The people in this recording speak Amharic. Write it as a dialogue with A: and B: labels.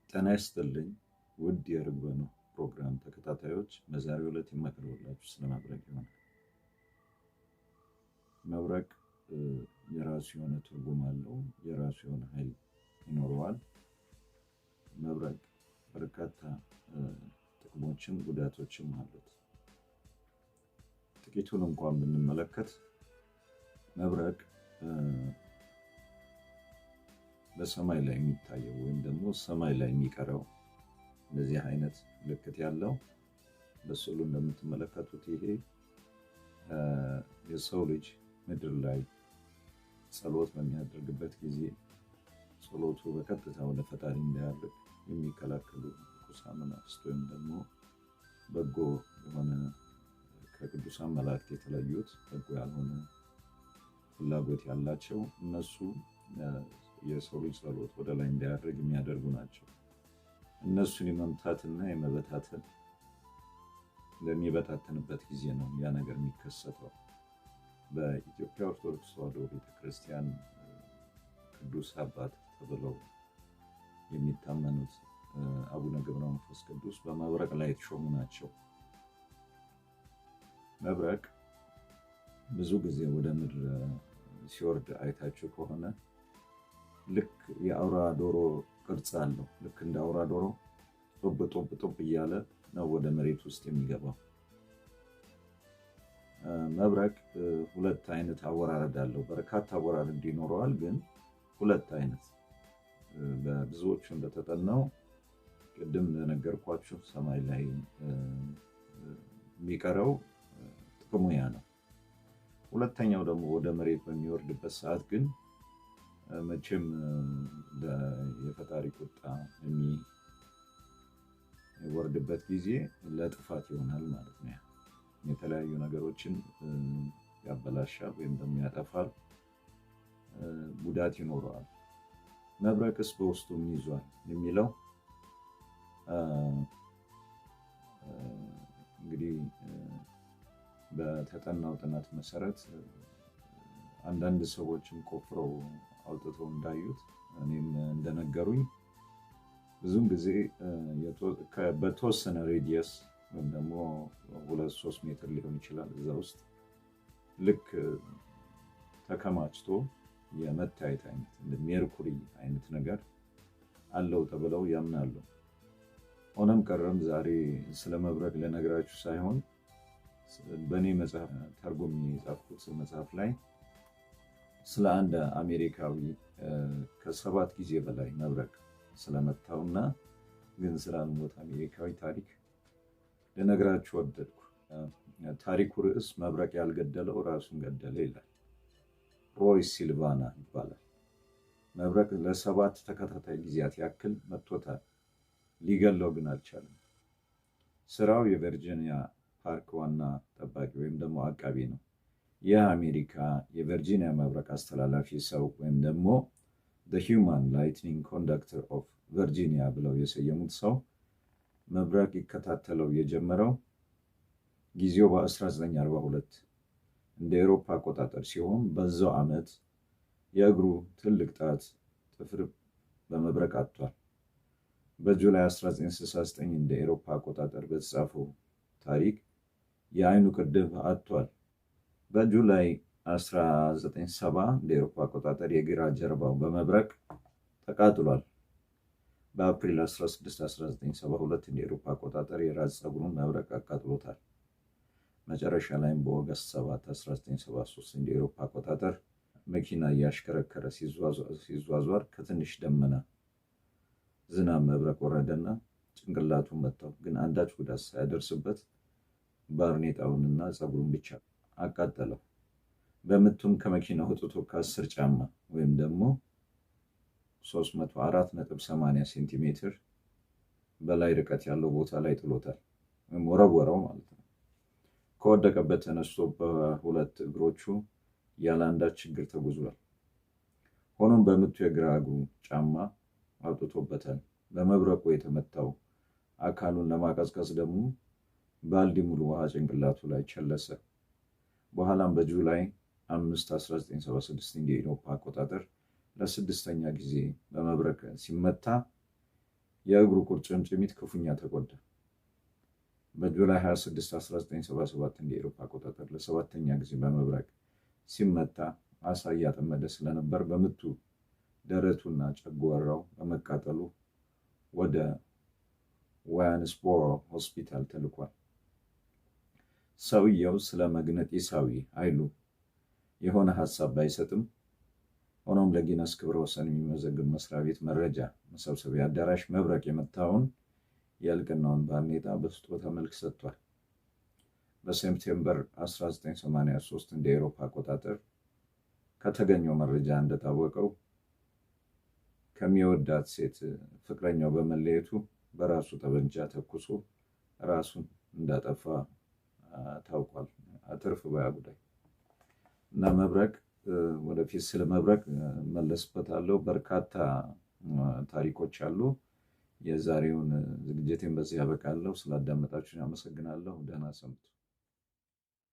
A: ጤና ይስጥልኝ ውድ የርግበኑ ፕሮግራም ተከታታዮች፣ በዛሬው ዕለት የማቀርብላችሁ ስለ መብረቅ ይሆናል። መብረቅ የራሱ የሆነ ትርጉም አለው፣ የራሱ የሆነ ኃይል ይኖረዋል። መብረቅ በርካታ ጥቅሞችም ጉዳቶችም አሉት። ጥቂቱን እንኳን ብንመለከት መብረቅ በሰማይ ላይ የሚታየው ወይም ደግሞ ሰማይ ላይ የሚቀረው እንደዚህ አይነት ምልክት ያለው በስዕሉ እንደምትመለከቱት ይሄ የሰው ልጅ ምድር ላይ ጸሎት በሚያደርግበት ጊዜ ጸሎቱ በቀጥታ ወደ ፈጣሪ እንዳያርግ የሚከላከሉ ርኩሳን መናፍስት ወይም ደግሞ በጎ የሆነ ከቅዱሳን መላእክት የተለዩት በጎ ያልሆነ ፍላጎት ያላቸው እነሱ የሰው ልጅ ጸሎት ወደ ላይ እንዳያደርግ የሚያደርጉ ናቸው። እነሱን የመምታትና የመበታተን በሚበታተንበት ጊዜ ነው ያ ነገር የሚከሰተው። በኢትዮጵያ ኦርቶዶክስ ተዋሕዶ ቤተክርስቲያን ቅዱስ አባት ተብለው የሚታመኑት አቡነ ገብረ መንፈስ ቅዱስ በመብረቅ ላይ የተሾሙ ናቸው። መብረቅ ብዙ ጊዜ ወደ ምድር ሲወርድ አይታችሁ ከሆነ ልክ የአውራ ዶሮ ቅርጽ አለው። ልክ እንደ አውራ ዶሮ ጦብ ጦብ ጦብ እያለ ነው ወደ መሬት ውስጥ የሚገባው። መብረቅ ሁለት አይነት አወራረድ አለው። በርካታ አወራረድ ይኖረዋል፣ ግን ሁለት አይነት በብዙዎቹ እንደተጠናው ቅድም እንደነገርኳችሁ ሰማይ ላይ የሚቀረው ጥቅሙ ያ ነው። ሁለተኛው ደግሞ ወደ መሬት በሚወርድበት ሰዓት ግን መቼም የፈጣሪ ቁጣ የሚወርድበት ጊዜ ለጥፋት ይሆናል ማለት ነው። የተለያዩ ነገሮችን ያበላሻል ወይም ደግሞ ያጠፋል፣ ጉዳት ይኖረዋል። መብረቅስ በውስጡ ምን ይዟል የሚለው እንግዲህ በተጠናው ጥናት መሰረት አንዳንድ ሰዎችም ቆፍረው አውጥተው እንዳዩት እኔም እንደነገሩኝ ብዙም ጊዜ በተወሰነ ሬዲየስ ወይም ደግሞ 2-3 ሜትር ሊሆን ይችላል እዛ ውስጥ ልክ ተከማችቶ የመታየት አይነት እንደ ሜርኩሪ አይነት ነገር አለው ተብለው ያምናሉ። ሆነም ቀረም ዛሬ ስለ መብረቅ ልነግራችሁ ሳይሆን በእኔ መጽሐፍ ተርጉም የጻፍኩት መጽሐፍ ላይ ስለ አንድ አሜሪካዊ ከ7 ጊዜ በላይ መብረቅ ስለመታውና ግን ስላልሞተ አሜሪካዊ ታሪክ ልነግራችሁ ወደድኩ። ታሪኩ ርዕስ መብረቅ ያልገደለው ራሱን ገደለ ይላል። ሮይ ሲልቫና ይባላል። መብረቅ ለ7 ተከታታይ ጊዜያት ያክል መቶታል፣ ሊገለው ግን አልቻለም። ስራው የቨርጂኒያ ፓርክ ዋና ጠባቂ ወይም ደግሞ አቃቢ ነው። ይህ አሜሪካ የቨርጂኒያ መብረቅ አስተላላፊ ሰው ወይም ደግሞ the human lightning conductor of ቨርጂኒያ ብለው የሰየሙት ሰው መብረቅ ይከታተለው የጀመረው ጊዜው በ1942 እንደ አውሮፓ አቆጣጠር ሲሆን በዛው ዓመት የእግሩ ትልቅ ጣት ጥፍር በመብረቅ አጥቷል። በጁላይ 1969 እንደ አውሮፓ አቆጣጠር በተጻፈው ታሪክ የአይኑ ቅድብ አጥቷል። በጁላይ 1970 እንደ አውሮፓ አቆጣጠር የግራ ጀርባው በመብረቅ ተቃጥሏል። በአፕሪል 16 1972 እንደ አውሮፓ አቆጣጠር የራስ ፀጉሩን መብረቅ አቃጥሎታል። መጨረሻ ላይም በኦገስት 7 1973 እንደ አውሮፓ አቆጣጠር መኪና እያሽከረከረ ሲዟዟር ከትንሽ ደመና ዝናብ መብረቅ ወረደና ጭንቅላቱን መታው። ግን አንዳች ጉዳት ሳያደርስበት ባርኔጣውንና ፀጉሩን ብቻ አቃጠለው። በምቱም ከመኪናው ወጥቶ ከ10 ጫማ ወይም ደግሞ 304.80 ሴንቲሜትር በላይ ርቀት ያለው ቦታ ላይ ጥሎታል፣ ወይም ወረወረው ማለት ነው። ከወደቀበት ተነስቶ በሁለት እግሮቹ ያለ አንዳች ችግር ተጉዟል። ሆኖም በምቱ የግራ እግሩ ጫማ አውጥቶበታል። በመብረቁ የተመታው አካሉን ለማቀዝቀዝ ደግሞ ባልዲ ሙሉ ውሃ ጭንቅላቱ ላይ ቸለሰ። በኋላም በጁላይ 5 1976 እንደ አውሮፓ አቆጣጠር ለ6ኛ ጊዜ በመብረቅ ሲመታ የእግሩ ቁርጭምጭሚት ክፉኛ ተጎዳ። በጁላይ 26 1977 እንደ አውሮፓ አቆጣጠር ለሰባተኛ ጊዜ በመብረቅ ሲመታ አሳ እያጠመደ ስለነበር በምቱ ደረቱና ጨጓራው በመቃጠሉ ወደ ዋያንስቦሮ ሆስፒታል ተልኳል። ሰውየው ስለ መግነጢሳዊ ኃይሉ የሆነ ሐሳብ ባይሰጥም ሆኖም ለጊነስ ክብረ ወሰን የሚመዘግብ መስሪያ ቤት መረጃ መሰብሰቢያ አዳራሽ መብረቅ የመታውን የእልቅናውን ባርኔጣ በስጦታ መልክ ሰጥቷል። በሴፕቴምበር 1983 እንደ አውሮፓ አቆጣጠር ከተገኘው መረጃ እንደታወቀው ከሚወዳት ሴት ፍቅረኛው በመለየቱ በራሱ ጠበንጃ ተኩሶ ራሱን እንዳጠፋ ታውቋል። አትርፍ ባያ ጉዳይ እና መብረቅ ወደፊት ስለ መብረቅ መለስበታለሁ። በርካታ ታሪኮች አሉ። የዛሬውን ዝግጅቴን በዚህ ያበቃለሁ። ስላዳመጣችሁኝ አመሰግናለሁ። ደህና ሰንብቱ።